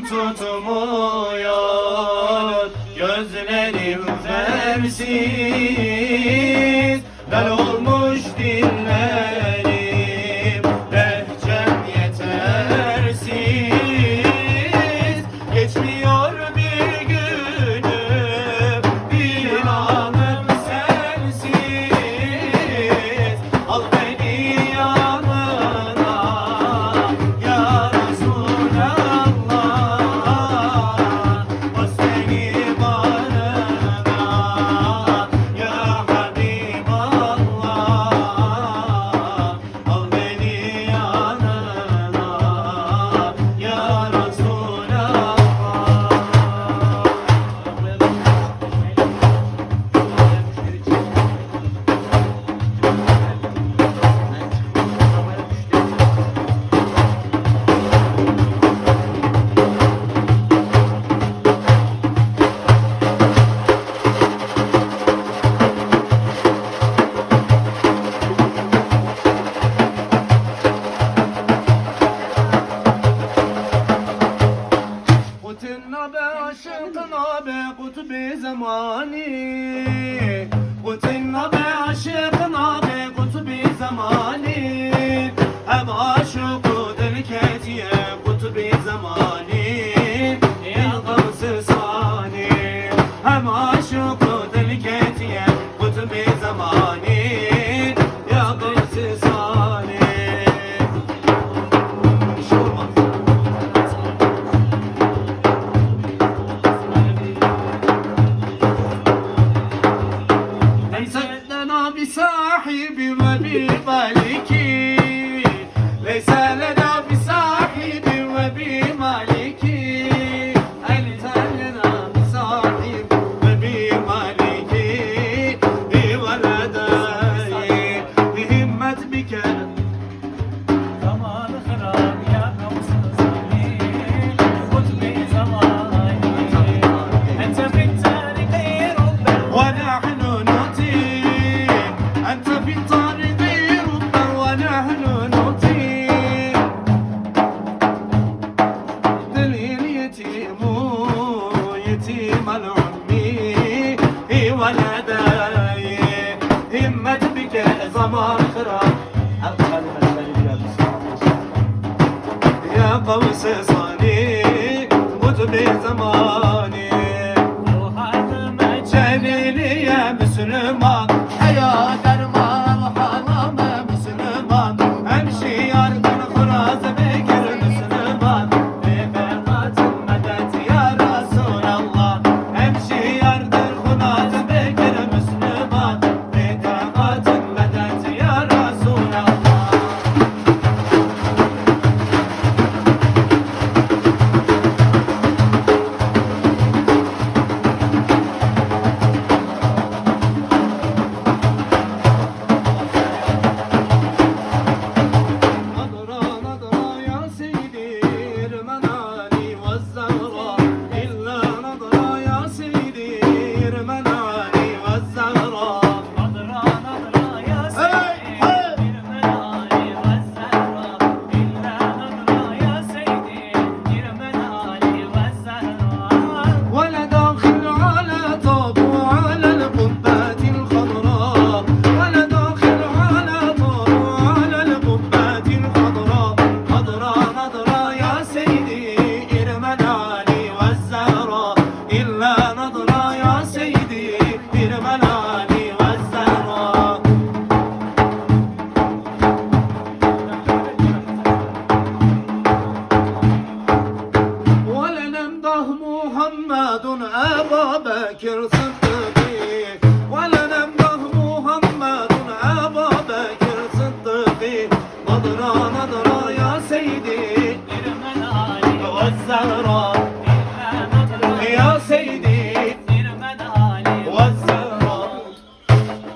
tutmuyor, gözlerim fersiz, lal olmuş dillerim, lehçem yetersiz. Geçmiyor bir günüm, bir anım sensiz. Al beni yanına ya Resulallah, bas beni bağrına ya Habiballah. Al beni yanına ya Resulallah. قتلنا بعشقنا بقطب زماني، قتلنا بعشقنا بقطب زماني. هم عاشق دلكت يا قطب زماني يا غوث ثاني. هم عاشق دلكت يا قطب زماني يا غوث ثاني. ليس لنا بصاحب وبمالك، ليس لنا بصاحب وبمالك. ليس لنا بصاحب وبمالك بولدي بهمة بك Zaman خراب يا قوس الظالمين، قطب زماني. أنت في التاريخ ربا ونحن نطير، أنت في الطريق ربا ونحن نطير. دليل يتيم يتيم العمي ولدي همت بك زمان خراب يا قوس صاني قطب زماني. Celili ya Müslüman, hayat derman halama Müslüman. Hemşiyardır Kuraz Bekir Müslüman, bebeğatın medet ya Resulallah. Hemşiyardır Kuraz Bekir Müslüman, bebeğatın medet ya Resulallah. نظرة نظرة يا سيدي ارمناني والزهراء، إلا نظرة يا سيدي ارمناني والزهراء. نظرة نظرة يا سيدي ارمناني والزهراء، إلا نظرة يا سيدي ارمناني والزهراء. ولا داخل على طاب وعلى القبات الخضراء، ولا داخل على طاب وعلى القبات الخضراء. نظرة نظرة يا سيدي ارمناني والزهراء، إلا نظرة يا سيدي ارمناني والزهراء. ولنمضه محمد أبا بكر صديقي، ولنمضه محمد أبا بكر صديقي. نظرة نظرة يا سيدي